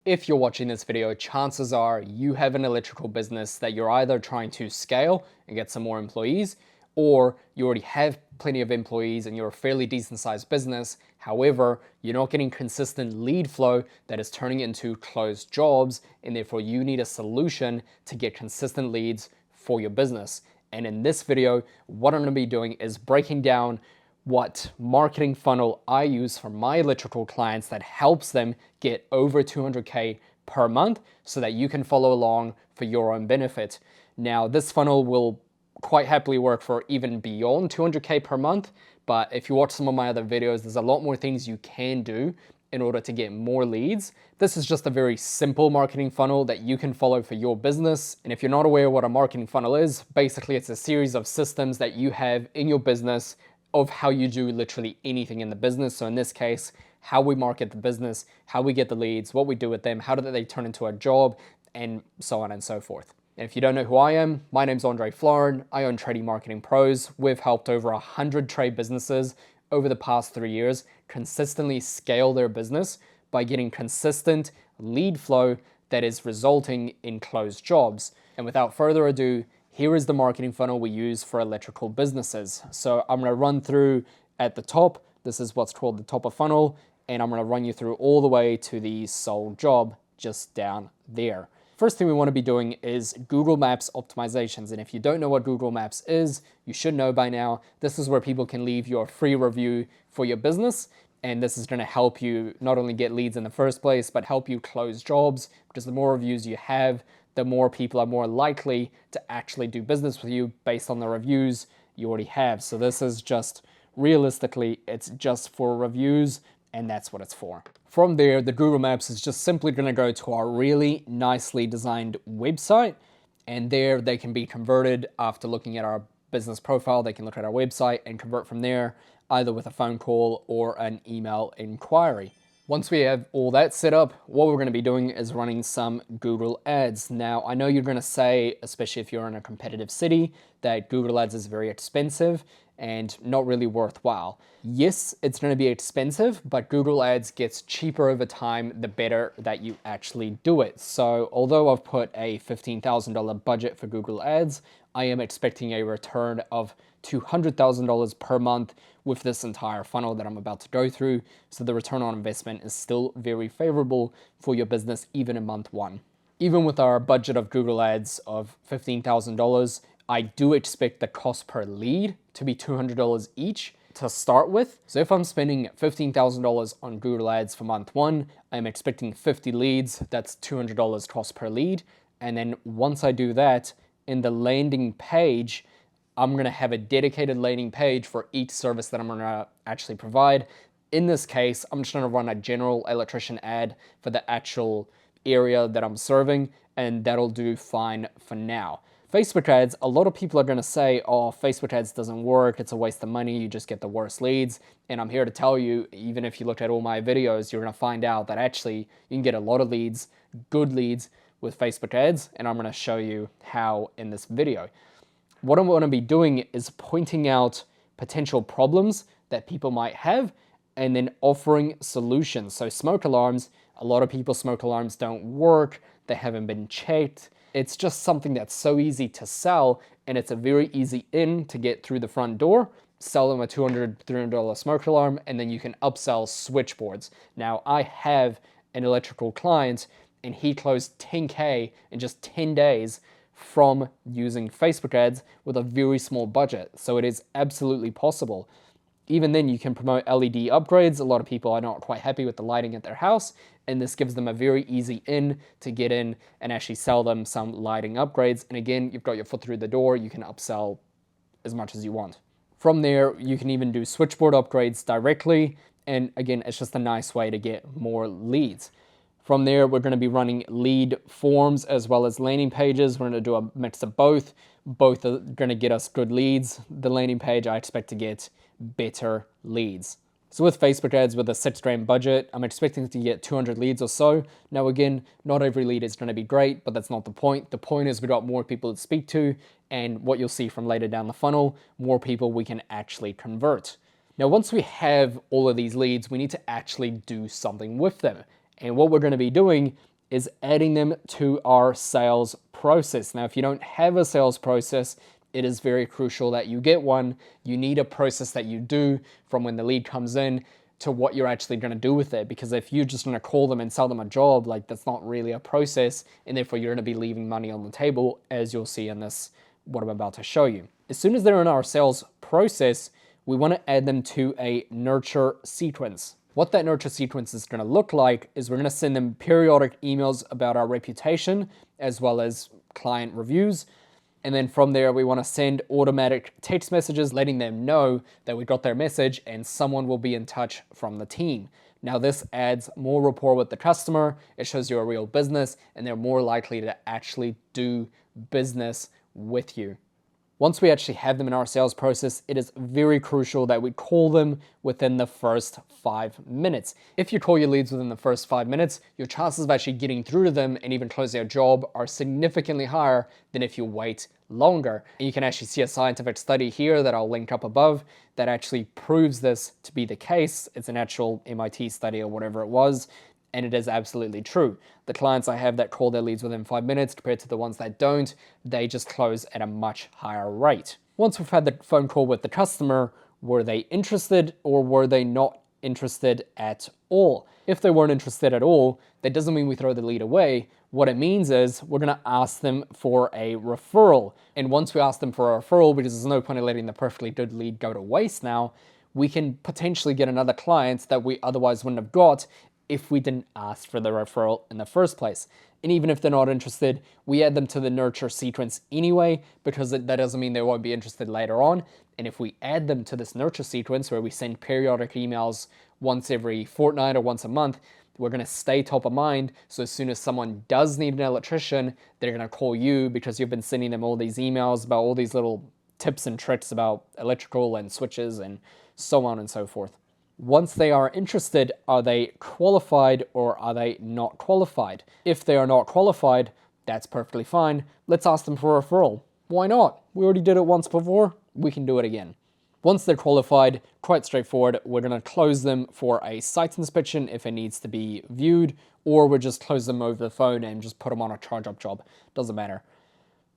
If you're watching this video, chances are you have an electrical business that you're either trying to scale and get some more employees, or you already have plenty of employees and you're a fairly decent sized business. However, you're not getting consistent lead flow that is turning into closed jobs, and therefore you need a solution to get consistent leads for your business. And in this video, what I'm going to be doing is breaking down what marketing funnel I use for my electrical clients that helps them get over 200K per month so that you can follow along for your own benefit. Now, this funnel will quite happily work for even beyond 200K per month, but if you watch some of my other videos, there's a lot more things you can do in order to get more leads. This is just a very simple marketing funnel that you can follow for your business. And if you're not aware what a marketing funnel is, basically it's a series of systems that you have in your business of how you do literally anything in the business. So in this case, how we market the business, how we get the leads, what we do with them, how do they turn into a job, and so on and so forth. And if you don't know who I am, my name's Andre Florin. I own Tradie Marketing Pros. We've helped over 100 trade businesses over the past 3 years consistently scale their business by getting consistent lead flow that is resulting in closed jobs. And without further ado, here is the marketing funnel we use for electrical businesses. So I'm going to run through at the top. This is what's called the top of funnel. And I'm going to run you through all the way to the sold job just down there. First thing we want to be doing is Google Maps optimizations. And if you don't know what Google Maps is, you should know by now. This is where people can leave your free review for your business. And this is going to help you not only get leads in the first place, but help you close jobs, because the more reviews you have, the more people are more likely to actually do business with you based on the reviews you already have. So this is just, realistically, it's just for reviews, and that's what it's for. From there, the Google Maps is just simply going to go to our really nicely designed website, and there they can be converted after looking at our business profile. They can look at our website and convert from there, either with a phone call or an email inquiry. Once we have all that set up, what we're going to be doing is running some Google Ads. Now, I know you're going to say, especially if you're in a competitive city, that Google Ads is very expensive and not really worthwhile. Yes, it's going to be expensive, but Google Ads gets cheaper over time the better that you actually do it. So although I've put a $15,000 budget for Google Ads, I am expecting a return of $200,000 per month with this entire funnel that I'm about to go through. So the return on investment is still very favorable for your business, even in month one. Even with our budget of Google Ads of $15,000, I do expect the cost per lead to be $200 each to start with. So if I'm spending $15,000 on Google Ads for month one, I'm expecting 50 leads. That's $200 cost per lead. And then once I do that, in the landing page, I'm going to have a dedicated landing page for each service that I'm going to actually provide. In this case, I'm just going to run a general electrician ad for the actual area that I'm serving, and that'll do fine for now. Facebook ads, a lot of people are going to say, oh, Facebook ads doesn't work, it's a waste of money, you just get the worst leads. And I'm here to tell you, even if you look at all my videos, you're going to find out that actually you can get a lot of leads, good leads, with Facebook ads, and I'm going to show you how in this video. What I'm going to be doing is pointing out potential problems that people might have and then offering solutions. So smoke alarms, a lot of people's smoke alarms don't work, they haven't been checked. It's just something that's so easy to sell, and it's a very easy in to get through the front door. Sell them a $200, $300 smoke alarm, and then you can upsell switchboards. Now, I have an electrical client, and he closed 10K in just 10 days from using Facebook ads with a very small budget. So it is absolutely possible. Even then, you can promote LED upgrades. A lot of people are not quite happy with the lighting at their house, and this gives them a very easy in to get in and actually sell them some lighting upgrades. And again, you've got your foot through the door, you can upsell as much as you want. From there, you can even do switchboard upgrades directly, and again, it's just a nice way to get more leads. From there, we're going to be running lead forms as well as landing pages. We're going to do a mix of both. Both are going to get us good leads. The landing page, I expect to get better leads. So with Facebook ads with a $6,000 budget, I'm expecting to get 200 leads or so. Now again, not every lead is going to be great, but that's not the point. The point is we got more people to speak to, and what you'll see from later down the funnel, more people we can actually convert. Now once we have all of these leads, we need to actually do something with them. And what we're going to be doing is adding them to our sales process. Now, if you don't have a sales process, it is very crucial that you get one. You need a process that you do from when the lead comes in to what you're actually going to do with it. Because if you're just going to call them and sell them a job, like that's not really a process, and therefore you're going to be leaving money on the table, as you'll see in this, what I'm about to show you. As soon as they're in our sales process, we want to add them to a nurture sequence. What that nurture sequence is going to look like is we're going to send them periodic emails about our reputation as well as client reviews. And then from there, we want to send automatic text messages letting them know that we got their message and someone will be in touch from the team. Now, this adds more rapport with the customer. It shows you're a real business and they're more likely to actually do business with you. Once we actually have them in our sales process, it is very crucial that we call them within the first 5 minutes. If you call your leads within the first 5 minutes, your chances of actually getting through to them and even closing a job are significantly higher than if you wait longer. And you can actually see a scientific study here that I'll link up above that actually proves this to be the case. It's an actual MIT study or whatever it was. And it is absolutely true. The clients I have that call their leads within 5 minutes compared to the ones that don't, they just close at a much higher rate. Once we've had the phone call with the customer, were they interested or were they not interested at all? If they weren't interested at all, that doesn't mean we throw the lead away. What it means is we're gonna ask them for a referral. And once we ask them for a referral, because there's no point in letting the perfectly good lead go to waste now, we can potentially get another client that we otherwise wouldn't have got if we didn't ask for the referral in the first place. And even if they're not interested, we add them to the nurture sequence anyway, because that doesn't mean they won't be interested later on. And if we add them to this nurture sequence where we send periodic emails once every fortnight or once a month, we're gonna stay top of mind. So as soon as someone does need an electrician, they're gonna call you because you've been sending them all these emails about all these little tips and tricks about electrical and switches and so on and so forth. Once they are interested, are they qualified or are they not qualified? If they are not qualified, that's perfectly fine. Let's ask them for a referral. Why not? We already did it once before. We can do it again. Once they're qualified, quite straightforward, we're going to close them for a site inspection if it needs to be viewed, or we'll just close them over the phone and just put them on a charge-up job. Doesn't matter.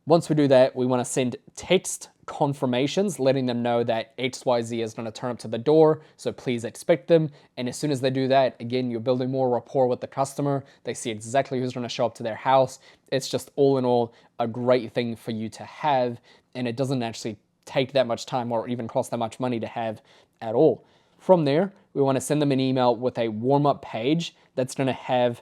Once we do that, we want to send text confirmations letting them know that XYZ is going to turn up to the door, so please expect them. And as soon as they do that, again, you're building more rapport with the customer. They see exactly who's going to show up to their house. It's just all in all a great thing for you to have, and it doesn't actually take that much time or even cost that much money to have at all. From there, we want to send them an email with a warm-up page that's going to have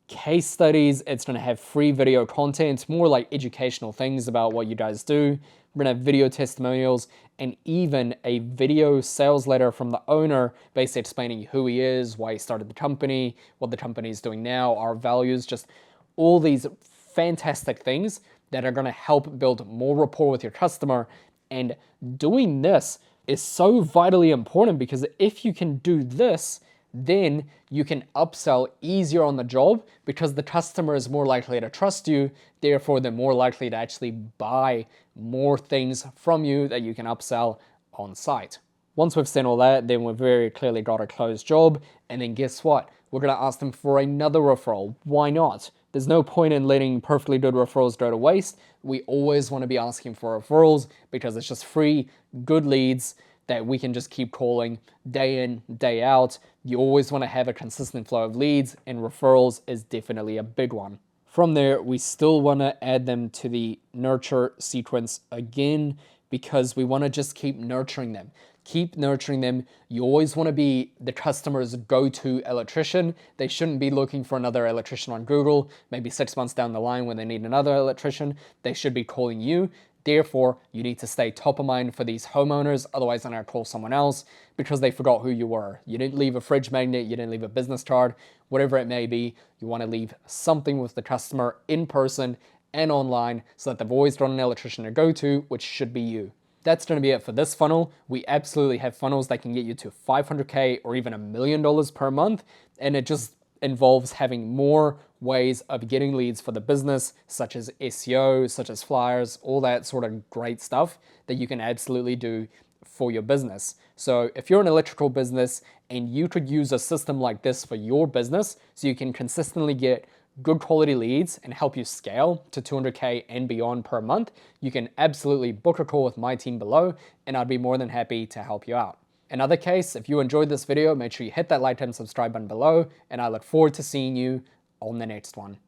case studies, it's going to have free video content, more like educational things about what you guys do. We're going to have video testimonials and even a video sales letter from the owner basically explaining who he is, why he started the company, what the company is doing now, our values, just all these fantastic things that are going to help build more rapport with your customer. And doing this is so vitally important because if you can do this, then you can upsell easier on the job because the customer is more likely to trust you. Therefore, they're more likely to actually buy more things from you that you can upsell on site. Once we've seen all that, then we've very clearly got a closed job. And then guess what? We're going to ask them for another referral. Why not? There's no point in letting perfectly good referrals go to waste. We always want to be asking for referrals because it's just free, good leads that we can just keep calling day in, day out. You always want to have a consistent flow of leads, and referrals is definitely a big one. From there, we still want to add them to the nurture sequence again because we want to just keep nurturing them. Keep nurturing them. You always want to be the customer's go-to electrician. They shouldn't be looking for another electrician on Google. Maybe 6 months down the line when they need another electrician, they should be calling you. Therefore, you need to stay top of mind for these homeowners, otherwise they're going to call someone else because they forgot who you were. You didn't leave a fridge magnet, you didn't leave a business card, whatever it may be. You want to leave something with the customer in person and online so that they've always got an electrician to go to, which should be you. That's going to be it for this funnel. We absolutely have funnels that can get you to $500K or even $1 million per month, and it just involves having more ways of getting leads for the business, such as SEO, such as flyers, all that sort of great stuff that you can absolutely do for your business. So if you're an electrical business and you could use a system like this for your business so you can consistently get good quality leads and help you scale to 200K and beyond per month, you can absolutely book a call with my team below, and I'd be more than happy to help you out. In other case, if you enjoyed this video, make sure you hit that like and subscribe button below, and I look forward to seeing you on the next one.